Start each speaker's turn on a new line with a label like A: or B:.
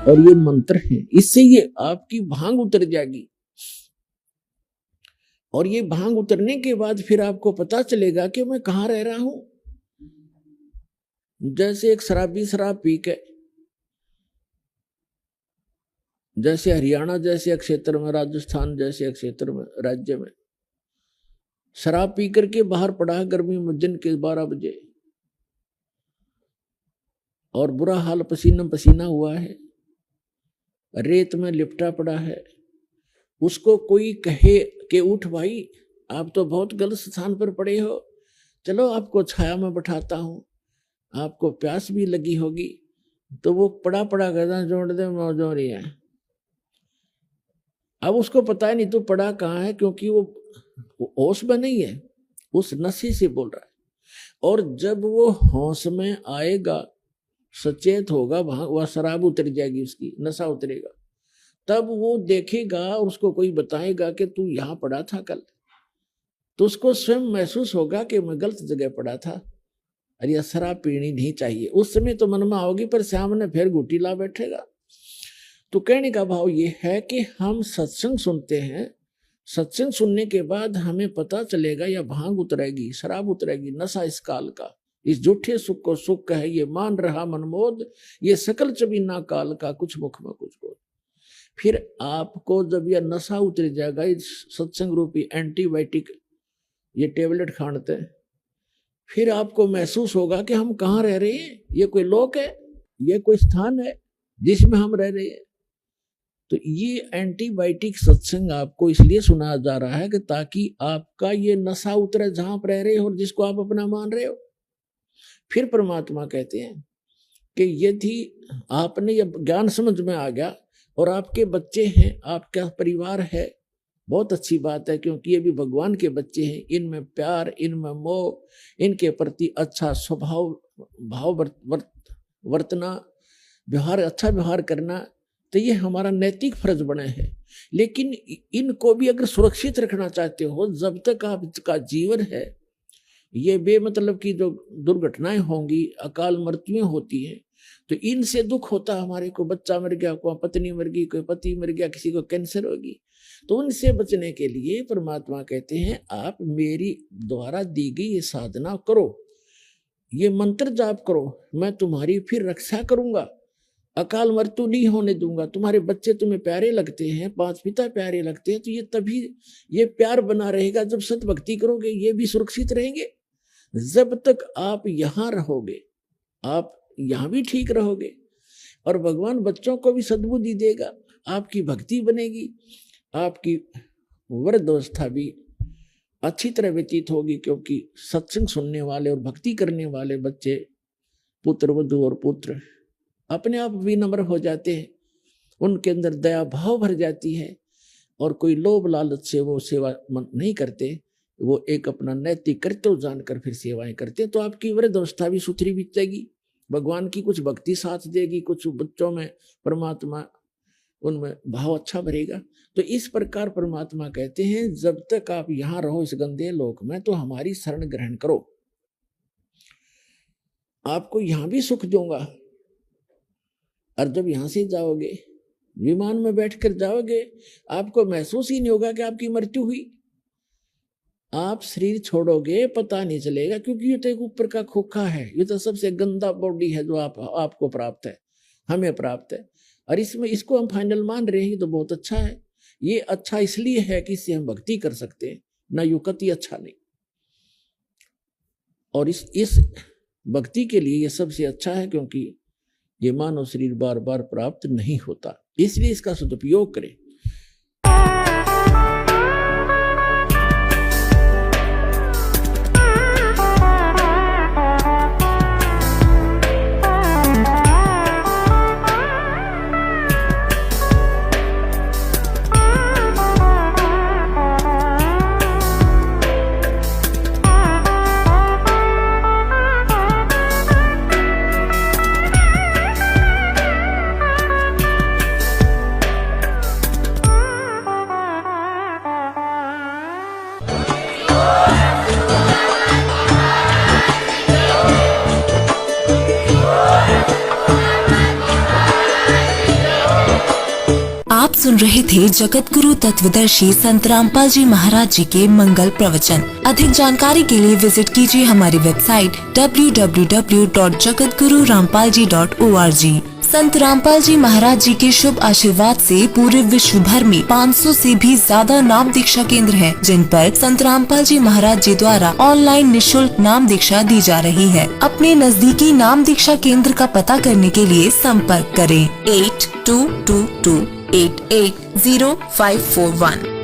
A: और ये मंत्र है, इससे ये आपकी भांग उतर जाएगी। और ये भांग उतरने के बाद फिर आपको पता चलेगा कि मैं कहाँ रह रहा हूं। जैसे एक शराबी शराब पी के, जैसे हरियाणा जैसे क्षेत्र में, राजस्थान जैसे क्षेत्र में, राज्य में शराब पी करके बाहर पड़ा है गर्मी में दिन के 12 बजे, और बुरा हाल, पसीना पसीना हुआ है, रेत में लिपटा पड़ा है। उसको कोई कहे कि उठ भाई, आप तो बहुत गलत स्थान पर पड़े हो, चलो आपको छाया में बैठाता हूं, आपको प्यास भी लगी होगी। तो वो पड़ा पड़ा कहता जोड़ दे मौज हो रही है। अब उसको पता है नहीं तो पड़ा कहाँ है, क्योंकि वो होश में नहीं है, उस नशे से बोल रहा है। और जब वो होश में आएगा, सचेत होगा, वह शराब उतर जाएगी, उसकी नशा उतरेगा, तब वो देखेगा और उसको कोई बताएगा कि तू यहाँ पड़ा था कल, तो उसको स्वयं महसूस होगा कि मैं गलत जगह पड़ा था, अरे यह शराब पीनी नहीं चाहिए। उस समय तो मन में आओगी, पर सामने फिर घुटी ला बैठेगा। तो कहने का भाव ये है कि हम सत्संग सुनते हैं, सत्संग सुनने के बाद हमें पता चलेगा यह भांग उतरेगी, शराब उतरेगी, नशा इस काल का, इस झूठे सुख को सुख है, ये मान रहा मनमोद, ये सकल चबीना काल का, कुछ मुख में कुछ बोल। फिर आपको जब यह नशा उतर जाएगा, इस सत्संग रूपी एंटीबायोटिक ये टेबलेट खाते हैं, फिर आपको महसूस होगा कि हम कहाँ रह रहे हैं, ये कोई लोक है, ये कोई स्थान है जिसमें हम रह रहे हैं। तो ये एंटीबायोटिक सत्संग आपको इसलिए सुनाया जा रहा है कि ताकि आपका ये नशा उतरे जहां आप रह रहे हो और जिसको आप अपना मान रहे हो। फिर परमात्मा कहते हैं कि यदि आपने ये ज्ञान समझ में आ गया और आपके बच्चे हैं, आपका परिवार है, बहुत अच्छी बात है, क्योंकि ये भी भगवान के बच्चे हैं, इनमें प्यार, इनमें मोह, इनके प्रति अच्छा स्वभाव भाव वर्तना, व्यवहार, अच्छा व्यवहार करना, तो ये हमारा नैतिक फर्ज बने है। लेकिन इनको भी अगर सुरक्षित रखना चाहते हो, जब तक आपका जीवन है, ये बेमतलब की जो दुर्घटनाएं होंगी, अकाल मृत्युएं होती हैं, तो इनसे दुख होता है हमारे को, बच्चा मर गया, कोई पत्नी मर गई, कोई पति मर गया, किसी को कैंसर होगी, तो उनसे बचने के लिए परमात्मा कहते हैं आप मेरी द्वारा दी गई ये साधना करो, ये मंत्र जाप करो, मैं तुम्हारी फिर रक्षा करूंगा, अकाल मृत्यु नहीं होने दूंगा। तुम्हारे बच्चे तुम्हें प्यारे लगते हैं, 5 पिता प्यारे लगते हैं, तो ये तभी ये प्यार बना रहेगा जब सत भक्ति करोगे, ये भी सुरक्षित रहेंगे। जब तक आप यहाँ रहोगे, आप यहाँ भी ठीक रहोगे, और भगवान बच्चों को भी सद्बुद्धि देगा, आपकी भक्ति बनेगी, आपकी वृद्धावस्था भी अच्छी तरह व्यतीत होगी, क्योंकि सत्संग सुनने वाले और भक्ति करने वाले बच्चे, पुत्र वधू और पुत्र अपने आप विनम्र हो जाते हैं, उनके अंदर दया भाव भर जाती है, और कोई लोभ लालच से वो सेवा नहीं करते, वो एक अपना नैतिक कर्तव्य जानकर फिर सेवाएं करते हैं। तो आपकी वृद्धावस्था भी सुथरी बीतेगी, भगवान की कुछ भक्ति साथ देगी, कुछ बच्चों में परमात्मा उनमें भाव अच्छा भरेगा। तो इस प्रकार परमात्मा कहते हैं जब तक आप यहाँ रहो इस गंदे लोक में, तो हमारी शरण ग्रहण करो, आपको यहाँ भी सुख दूंगा। और जब यहाँ से जाओगे, विमान में बैठकर जाओगे, आपको महसूस ही नहीं होगा कि आपकी मृत्यु हुई। आप शरीर छोड़ोगे पता नहीं चलेगा, क्योंकि ये तो एक ऊपर का खोखा है, ये तो सबसे गंदा बॉडी है जो आपको प्राप्त है, हमें प्राप्त है, और इसमें इसको हम फाइनल मान रहे हैं, तो बहुत अच्छा है। ये अच्छा इसलिए है कि इससे हम भक्ति कर सकते हैं, ना युक्ति अच्छा नहीं, और इस भक्ति के लिए ये सबसे अच्छा है, क्योंकि ये मानव शरीर बार बार प्राप्त नहीं होता, इसलिए इसका सदुपयोग करें।
B: सुन रहे थे जगत गुरु तत्वदर्शी संत रामपाल जी महाराज जी के मंगल प्रवचन। अधिक जानकारी के लिए विजिट कीजिए हमारी वेबसाइट www.jagatgururampalji.org। संत रामपाल जी महाराज जी के शुभ आशीर्वाद से पूरे विश्व भर में 500 से भी ज्यादा नाम दीक्षा केंद्र हैं, जिन पर संत रामपाल जी महाराज जी द्वारा ऑनलाइन निशुल्क नाम दीक्षा दी जा रही है। अपने नजदीकी नाम दीक्षा केंद्र का पता करने के लिए संपर्क करें 8222880541।